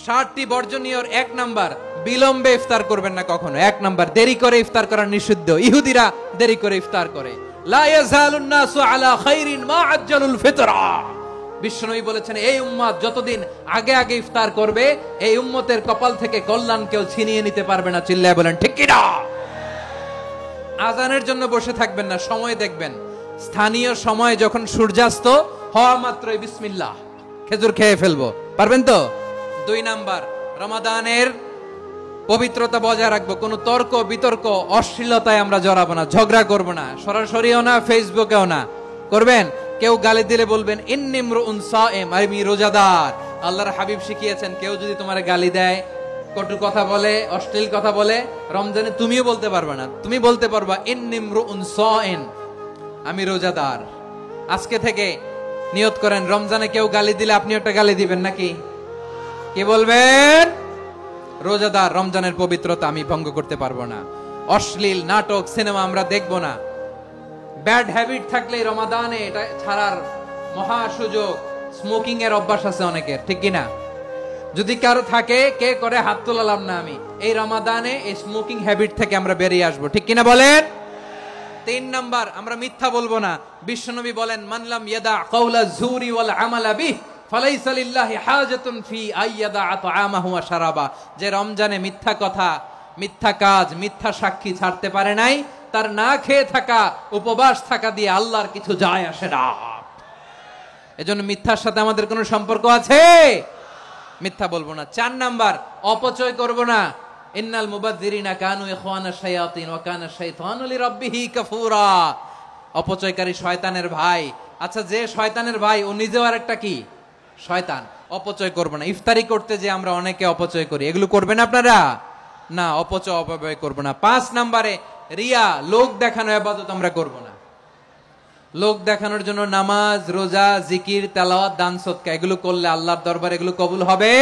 60টি বর্জনীয়র 1 number, বিলম্বে ইফতার করবেন না কখনো। 1 নাম্বার, দেরি করে ইফতার করা নিষিদ্ধ। ইহুদিরা দেরি করে ইফতার করে। লা ইয়াজালুন নাসু আলা খাইরিন মা আজ্জালুল ফিতরা। বিশ্বনবী বলেছেন, এই উম্মত যতদিন আগে আগে ইফতার করবে, এই উম্মতের কপাল থেকে কল্যাণ কেউ ছিনিয়ে নিতে পারবে না। চিল্লায় বলেন ঠিক কি না? আজানের জন্য বসে থাকবেন না, সময় দেখবেন। স্থানীয় সময় যখন সূর্যাস্ত হওয়া মাত্রই বিসমিল্লাহ, খেজুর খেয়ে ফেলবো। পারবেন তো? 2 নাম্বার, রমাদানের পবিত্রতা বজায় রাখবো। কোনো তর্ক বিতর্ক অশ্লীলতায় আমরা জড়াবো না, ঝগড়া করবো না, সরাসরিও না, ফেসবুকেও না। করবেন? কেউ গালি দিলে বলবেন ইন্নিমরুন সায়েম, আমি রোজাদার। আল্লাহর হাবিব শিখিয়েছেন, কেউ যদি তোমার গালি দেয়, কটু কথা বলে, অশ্লীল কথা বলে, রমজানে তুমিও বলতে পারবে না। তুমি বলতে পারবা ইন্নিমরুন সায়েম, আমি রোজাদার। আজকে থেকে নিয়ত করেন, রমজানে কেউ গালি দিলে আপনি একটা গালি দিবেন নাকি? কি বলবেন? রোজাদার, রমজানের পবিত্রতা আমি ভঙ্গ করতে পারবো না। অশ্লীল নাটক সিনেমা আমরা দেখবো না। ব্যাড হ্যাবিট থাকলে রমাদানে এটা ছাড়ার মহা সুযোগ। স্মোকিং এর অভ্যাস আছে অনেকের, ঠিক কিনা? যদি কারো থাকে, কে করে হাত তোলালাম না আমি। এই রমাদানে এই স্মোকিং হ্যাবিট থেকে আমরা বেরিয়ে আসবো, ঠিক কিনা বলেন? 3 নাম্বার, আমরা মিথ্যা বলবো না। বিশ্বনবী বলেন, মানলাম ইয়াদা কাওলা যুরি ওয়াল আমালা বিহি ফালাইসা লিল্লাহি হাজাতুন ফি আইয়াদা আতআমাহু ওয়া শারাবা। যে রমজানে মিথ্যা কথা, মিথ্যা কাজ, মিথ্যা সাক্ষী ছাড়তে পারে নাই, তার না খেয়ে থাকা, উপবাস থাকা দিয়ে আল্লাহর কিছু যায় আসে না। এজন্য মিথ্যার সাথে আমাদের কোনো সম্পর্ক আছে? মিথ্যা বলবো না। 4 নাম্বার, অপচয় করব না। ইন্নাল মুবাযযিরিনা কানু ইখওয়ানা শায়াতিন ওয়া কানা শাইতানু লিরাব্বিহি কাফুরা। অপচয়কারী শয়তানের ভাই। আচ্ছা, যে শয়তানের ভাই, ও নিজেও আরেকটা কি? শয়তান। অপচয় করব না। ইফতারি করতে যে আমরা অনেকে অপচয় করি, এগুলো করবেন আপনারা? না, অপচয় অপব্যয় করব না। 5 নাম্বারে, রিয়া, লোক দেখানো ইবাদত আমরা করব না। লোক দেখানোর জন্য নামাজ, রোজা, জিকির, তেলাওয়াত, দান সদকা এগুলো করলে আল্লাহর দরবারে এগুলো কবুল হবে।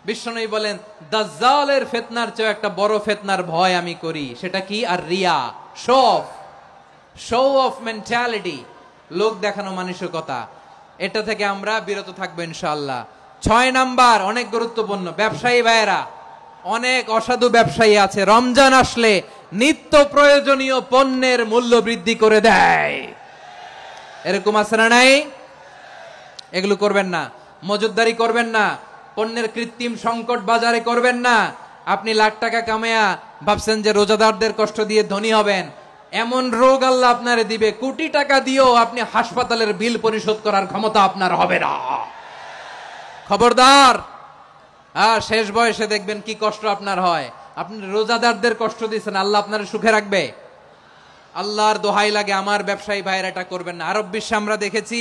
বিশ্বনবী বলেন, দাজ্জালের ফিতনার চেয়ে একটা বড় ফিতনার ভয় আমি করি। সেটা কি? আর রিয়া, শো অফ মেন্টালিটি, লোক দেখানো মানসিকতা। এটা থেকে আমরা বিরত থাকবো ইনশাআল্লাহ। 6 নাম্বার, অনেক গুরুত্বপূর্ণ। ব্যবসায়ী ভাইয়েরা, অনেক অসাধু ব্যবসায়ী আছে, রমজান আসলে নিত্য প্রয়োজনীয় পণ্যের মূল্য বৃদ্ধি করে দেয়। এরকম আছে না নাই? এগুলো করবেন না। মজুদদারি করবেন না। পণ্যের কৃত্রিম সংকট বাজারে করবেন না। আপনি লাখ টাকা কামায়া ভাবছেন যে রোজাদারদের কষ্ট দিয়ে ধনী হবেন। এমন রোগ আল্লাহ আপনারে দিবে, কোটি টাকা দিয়েও আপনি হাসপাতালের বিল পরিশোধ করার ক্ষমতা আপনার হবে না। খবরদার। শেষ বয়সে দেখবেন কি কষ্ট আপনার হয়। আপনি রোজাদারদের কষ্ট দিচ্ছেন, আল্লাহ আপনার সুখে রাখবে? আল্লাহর দোহাই লাগে, আমার ব্যবসায়ী ভাইয়েরা এটা করবেন না। আরব বিশ্বে আমরা দেখেছি,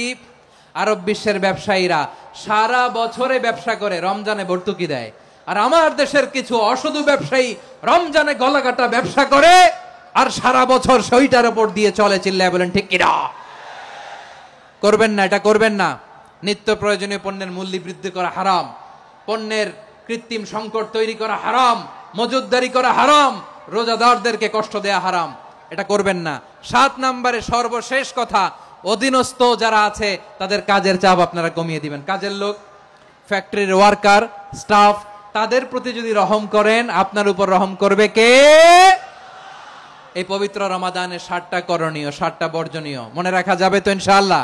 আরব বিশ্বের ব্যবসায়ীরা সারা বছরে ব্যবসা করে, রমজানে ভর্তুকি দেয়। আর আমার দেশের কিছু অসাধু ব্যবসায়ী রমজানে গলাকাটা ব্যবসা করে আর সারা বছর সইটার উপর দিয়ে চলে। চিল্লায় বলেন ঠিক কিনা? করবেন না, এটা করবেন না। নিত্য প্রয়োজনীয় পণ্যের মূল্য বৃদ্ধি করা হারাম। পণ্যের কৃত্রিম সংকট তৈরি করা হারাম। মজুদদারি করা হারাম। রোজাদারদেরকে কষ্ট দেয়া হারাম। এটা করবেন না। 7 নাম্বারে সর্বশেষ কথা, অধীনস্থ যারা আছে তাদের কাজের চাপ আপনারা কমিয়ে দিবেন। কাজের লোক, ফ্যাক্টরির ওয়ার্কার, স্টাফ, তাদের প্রতি যদি রহম করেন, আপনার উপর রহম করবে কে? এই পবিত্র রমাদানের 7টা করণীয়, 7টা বর্জনীয় মনে রাখা যাবে তো ইনশাআল্লাহ?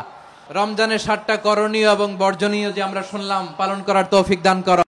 রমজানের 7টা করণীয় এবং বর্জনীয় যে আমরা শুনলাম, পালন করার তৌফিক দান করো।